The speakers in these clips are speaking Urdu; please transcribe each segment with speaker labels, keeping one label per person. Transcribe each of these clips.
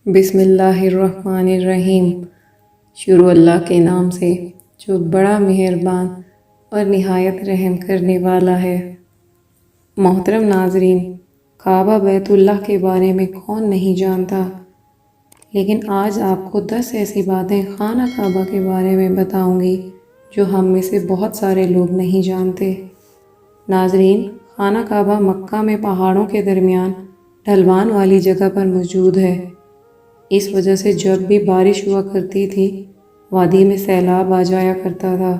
Speaker 1: بسم اللہ الرحمن الرحیم۔ شروع اللہ کے نام سے جو بڑا مہربان اور نہایت رحم کرنے والا ہے۔ محترم ناظرین، کعبہ بیت اللہ کے بارے میں کون نہیں جانتا، لیکن آج آپ کو 10 ایسی باتیں خانہ کعبہ کے بارے میں بتاؤں گی جو ہم میں سے بہت سارے لوگ نہیں جانتے۔ ناظرین، خانہ کعبہ مکہ میں پہاڑوں کے درمیان ڈھلوان والی جگہ پر موجود ہے۔ اس وجہ سے جب بھی بارش ہوا کرتی تھی، وادی میں سیلاب آ جایا کرتا تھا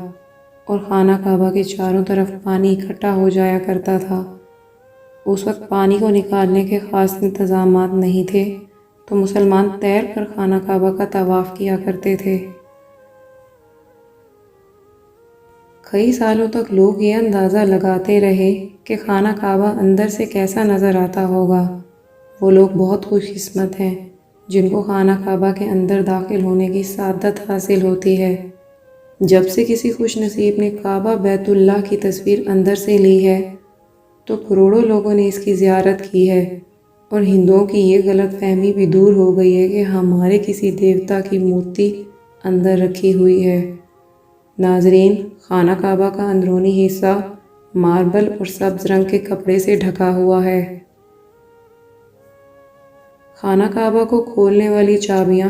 Speaker 1: اور خانہ کعبہ کے چاروں طرف پانی اکٹھا ہو جایا کرتا تھا۔ اس وقت پانی کو نکالنے کے خاص انتظامات نہیں تھے، تو مسلمان تیر کر خانہ کعبہ کا طواف کیا کرتے تھے۔ کئی سالوں تک لوگ یہ اندازہ لگاتے رہے کہ خانہ کعبہ اندر سے کیسا نظر آتا ہوگا۔ وہ لوگ بہت خوش قسمت ہیں جن کو خانہ کعبہ کے اندر داخل ہونے کی سعادت حاصل ہوتی ہے۔ جب سے کسی خوش نصیب نے کعبہ بیت اللہ کی تصویر اندر سے لی ہے تو کروڑوں لوگوں نے اس کی زیارت کی ہے، اور ہندوؤں کی یہ غلط فہمی بھی دور ہو گئی ہے کہ ہمارے کسی دیوتا کی مورتی اندر رکھی ہوئی ہے۔ ناظرین، خانہ کعبہ کا اندرونی حصہ ماربل اور سبز رنگ کے کپڑے سے ڈھکا ہوا ہے۔ خانہ کعبہ کو کھولنے والی چابیاں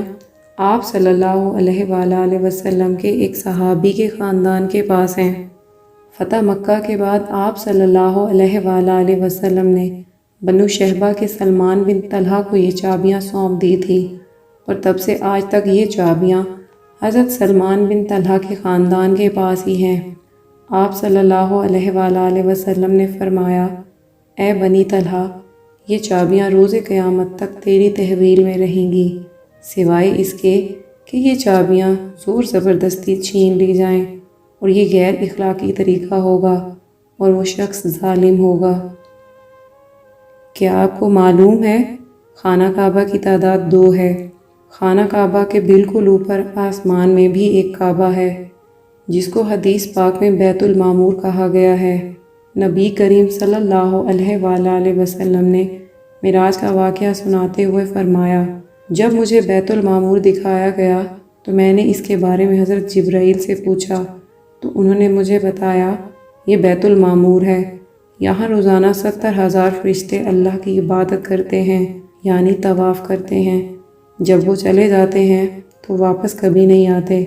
Speaker 1: آپ صلی اللہ علیہ وآلہ وسلم کے ایک صحابی کے خاندان کے پاس ہیں۔ فتح مکہ کے بعد آپ صلی اللہ علیہ وآلہ وسلم نے بنو شہبہ کے سلمان بن طلحہ کو یہ چابیاں سونپ دی تھی، اور تب سے آج تک یہ چابیاں حضرت سلمان بن طلحہ کے خاندان کے پاس ہی ہیں۔ آپ صلی اللہ علیہ وآلہ وسلم نے فرمایا، اے بنی طلحہ، یہ چابیاں روز قیامت تک تیری تحویل میں رہیں گی، سوائے اس کے کہ یہ چابیاں زور زبردستی چھین لی جائیں، اور یہ غیر اخلاقی طریقہ ہوگا اور وہ شخص ظالم ہوگا۔ کیا آپ کو معلوم ہے خانہ کعبہ کی تعداد 2 ہے؟ خانہ کعبہ کے بالکل اوپر آسمان میں بھی ایک کعبہ ہے جس کو حدیث پاک میں بیت المعمور کہا گیا ہے۔ نبی کریم صلی اللہ علیہ وآلہ وسلم نے معراج کا واقعہ سناتے ہوئے فرمایا، جب مجھے بیت المعمور دکھایا گیا تو میں نے اس کے بارے میں حضرت جبرائیل سے پوچھا، تو انہوں نے مجھے بتایا یہ بیت المعمور ہے، یہاں روزانہ 70,000 فرشتے اللہ کی عبادت کرتے ہیں، یعنی طواف کرتے ہیں۔ جب وہ چلے جاتے ہیں تو واپس کبھی نہیں آتے،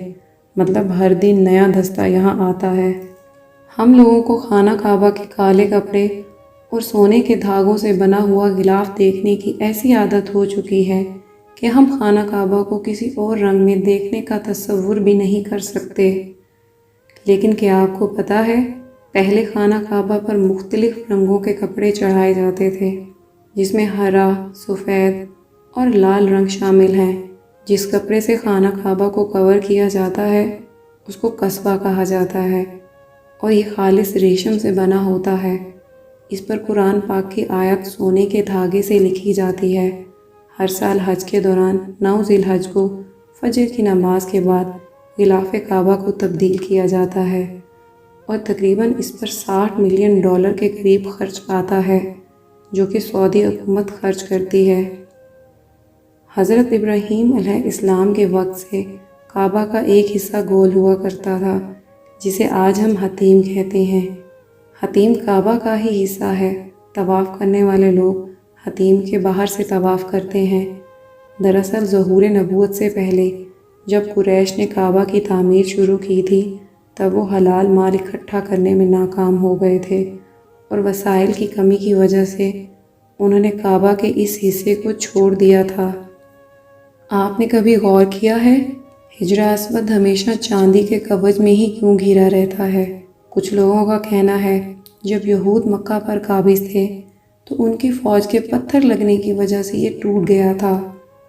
Speaker 1: مطلب ہر دن نیا دستہ یہاں آتا ہے۔ ہم لوگوں کو خانہ کعبہ کے کالے کپڑے اور سونے کے دھاگوں سے بنا ہوا غلاف دیکھنے کی ایسی عادت ہو چکی ہے کہ ہم خانہ کعبہ کو کسی اور رنگ میں دیکھنے کا تصور بھی نہیں کر سکتے۔ لیکن کیا آپ کو پتہ ہے، پہلے خانہ کعبہ پر مختلف رنگوں کے کپڑے چڑھائے جاتے تھے، جس میں ہرا، سفید اور لال رنگ شامل ہیں۔ جس کپڑے سے خانہ کعبہ کو کور کیا جاتا ہے اس کو قصبہ کہا جاتا ہے، اور یہ خالص ریشم سے بنا ہوتا ہے۔ اس پر قرآن پاک کی آیت سونے کے دھاگے سے لکھی جاتی ہے۔ ہر سال حج کے دوران 9 ذی الحج کو فجر کی نماز کے بعد غلاف کعبہ کو تبدیل کیا جاتا ہے، اور تقریباً اس پر $60 ملین کے قریب خرچ آتا ہے، جو کہ سعودی حکومت خرچ کرتی ہے۔ حضرت ابراہیم علیہ السلام کے وقت سے کعبہ کا ایک حصہ گول ہوا کرتا تھا، جسے آج ہم حتیم کہتے ہیں۔ حتیم کعبہ کا ہی حصہ ہے۔ طواف کرنے والے لوگ حتیم کے باہر سے طواف کرتے ہیں۔ دراصل ظہور نبوت سے پہلے جب قریش نے کعبہ کی تعمیر شروع کی تھی، تب وہ حلال مال اکٹھا کرنے میں ناکام ہو گئے تھے، اور وسائل کی کمی کی وجہ سے انہوں نے کعبہ کے اس حصے کو چھوڑ دیا تھا۔ آپ نے کبھی غور کیا ہے حجر اسود ہمیشہ چاندی کے کوچ میں ہی کیوں گھرا رہتا ہے؟ کچھ لوگوں کا کہنا ہے جب یہود مکہ پر قابض تھے تو ان کی فوج کے پتھر لگنے کی وجہ سے یہ ٹوٹ گیا تھا۔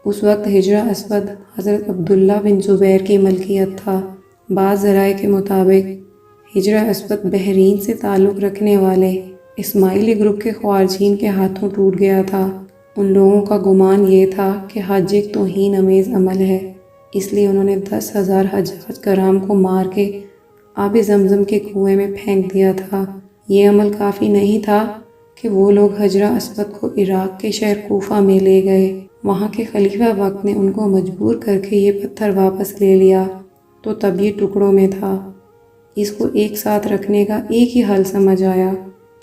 Speaker 1: اس وقت حجر اسود حضرت عبداللہ بن زبیر کی ملکیت تھا۔ بعض ذرائع کے مطابق حجر اسود بحرین سے تعلق رکھنے والے اسماعیلی گروپ کے خوارجین کے ہاتھوں ٹوٹ گیا تھا۔ ان لوگوں کا گمان یہ تھا کہ حج ایک توہین آمیز عمل ہے، اس لیے انہوں نے 10,000 حجاج کرام کو مار کے آب زمزم کے کنویں میں پھینک دیا تھا۔ یہ عمل کافی نہیں تھا کہ وہ لوگ حجر اسود کو عراق کے شہر کوفہ میں لے گئے، وہاں کے خلیفہ وقت نے ان کو مجبور کر کے یہ پتھر واپس لے لیا تو تب یہ ٹکڑوں میں تھا۔ اس کو ایک ساتھ رکھنے کا ایک ہی حل سمجھ آیا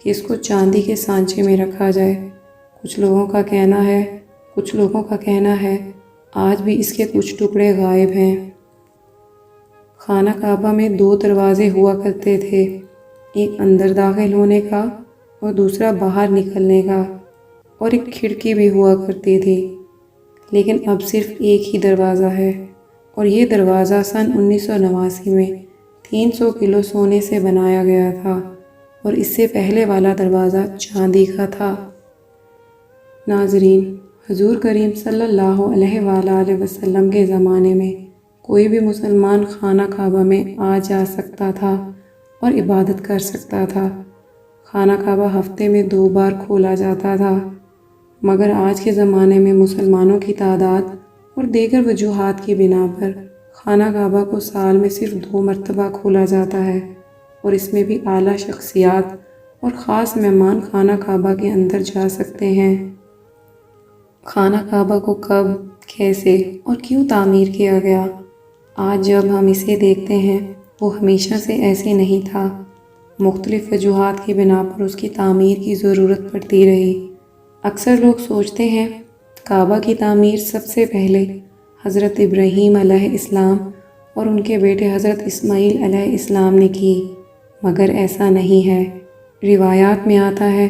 Speaker 1: کہ اس کو چاندی کے سانچے میں رکھا جائے۔ کچھ لوگوں کا کہنا ہے آج بھی اس کے کچھ ٹکڑے غائب ہیں۔ خانہ کعبہ میں 2 دروازے ہوا کرتے تھے، ایک اندر داخل ہونے کا اور دوسرا باہر نکلنے کا، اور ایک کھڑکی بھی ہوا کرتی تھی، لیکن اب صرف ایک ہی دروازہ ہے، اور یہ دروازہ سن 1989 میں 300 کلو سونے سے بنایا گیا تھا، اور اس سے پہلے والا دروازہ چاندی کا تھا۔ ناظرین، حضور کریم صلی اللہ علیہ وآلہ وسلم کے زمانے میں کوئی بھی مسلمان خانہ کعبہ میں آ جا سکتا تھا اور عبادت کر سکتا تھا۔ خانہ کعبہ ہفتے میں 2 بار کھولا جاتا تھا، مگر آج کے زمانے میں مسلمانوں کی تعداد اور دیگر وجوہات کی بنا پر خانہ کعبہ کو سال میں صرف 2 مرتبہ کھولا جاتا ہے، اور اس میں بھی اعلیٰ شخصیات اور خاص مہمان خانہ کعبہ کے اندر جا سکتے ہیں۔ خانہ کعبہ کو کب، کیسے اور کیوں تعمیر کیا گیا؟ آج جب ہم اسے دیکھتے ہیں وہ ہمیشہ سے ایسے نہیں تھا۔ مختلف وجوہات کی بنا پر اس کی تعمیر کی ضرورت پڑتی رہی۔ اکثر لوگ سوچتے ہیں کعبہ کی تعمیر سب سے پہلے حضرت ابراہیم علیہ السلام اور ان کے بیٹے حضرت اسماعیل علیہ السلام نے کی، مگر ایسا نہیں ہے۔ روایات میں آتا ہے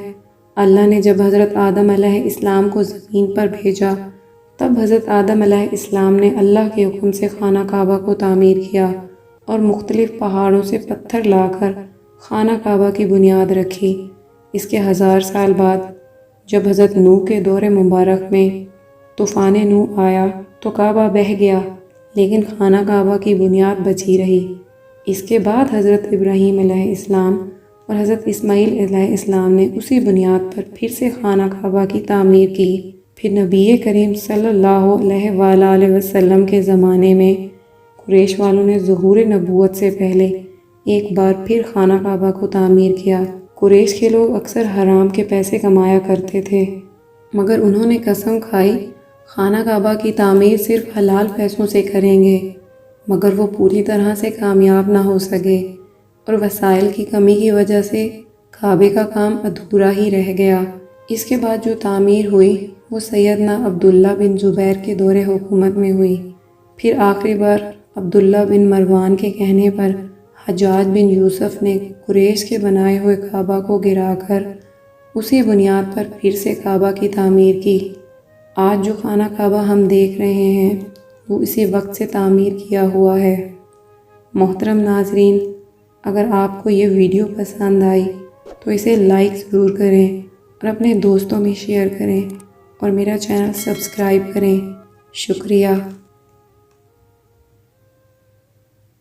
Speaker 1: اللہ نے جب حضرت آدم علیہ السلام کو زمین پر بھیجا تب حضرت آدم علیہ السلام نے اللہ کے حکم سے خانہ کعبہ کو تعمیر کیا اور مختلف پہاڑوں سے پتھر لا کر خانہ کعبہ کی بنیاد رکھی۔ اس کے 1000 سال بعد جب حضرت نوح کے دور مبارک میں طوفان نوح آیا تو کعبہ بہہ گیا، لیکن خانہ کعبہ کی بنیاد بچی رہی۔ اس کے بعد حضرت ابراہیم علیہ السلام اور حضرت اسماعیل علیہ السلام نے اسی بنیاد پر پھر سے خانہ کعبہ کی تعمیر کی۔ پھر نبی کریم صلی اللہ علیہ وآلہ وسلم کے زمانے میں قریش والوں نے ظہور نبوت سے پہلے ایک بار پھر خانہ کعبہ کو تعمیر کیا۔ قریش کے لوگ اکثر حرام کے پیسے کمایا کرتے تھے، مگر انہوں نے قسم کھائی خانہ کعبہ کی تعمیر صرف حلال پیسوں سے کریں گے، مگر وہ پوری طرح سے کامیاب نہ ہو سکے، اور وسائل کی کمی کی وجہ سے کعبے کا کام ادھورا ہی رہ گیا۔ اس کے بعد جو تعمیر ہوئی وہ سیدنا عبداللہ بن زبیر کے دور حکومت میں ہوئی۔ پھر آخری بار عبداللہ بن مروان کے کہنے پر حجاج بن یوسف نے قریش کے بنائے ہوئے کعبہ کو گرا کر اسی بنیاد پر پھر سے کعبہ کی تعمیر کی۔ آج جو خانہ کعبہ ہم دیکھ رہے ہیں وہ اسی وقت سے تعمیر کیا ہوا ہے۔ محترم ناظرین، اگر آپ کو یہ ویڈیو پسند آئی تو اسے لائک ضرور کریں اور اپنے دوستوں میں شیئر کریں اور میرا چینل سبسکرائب کریں۔ شکریہ۔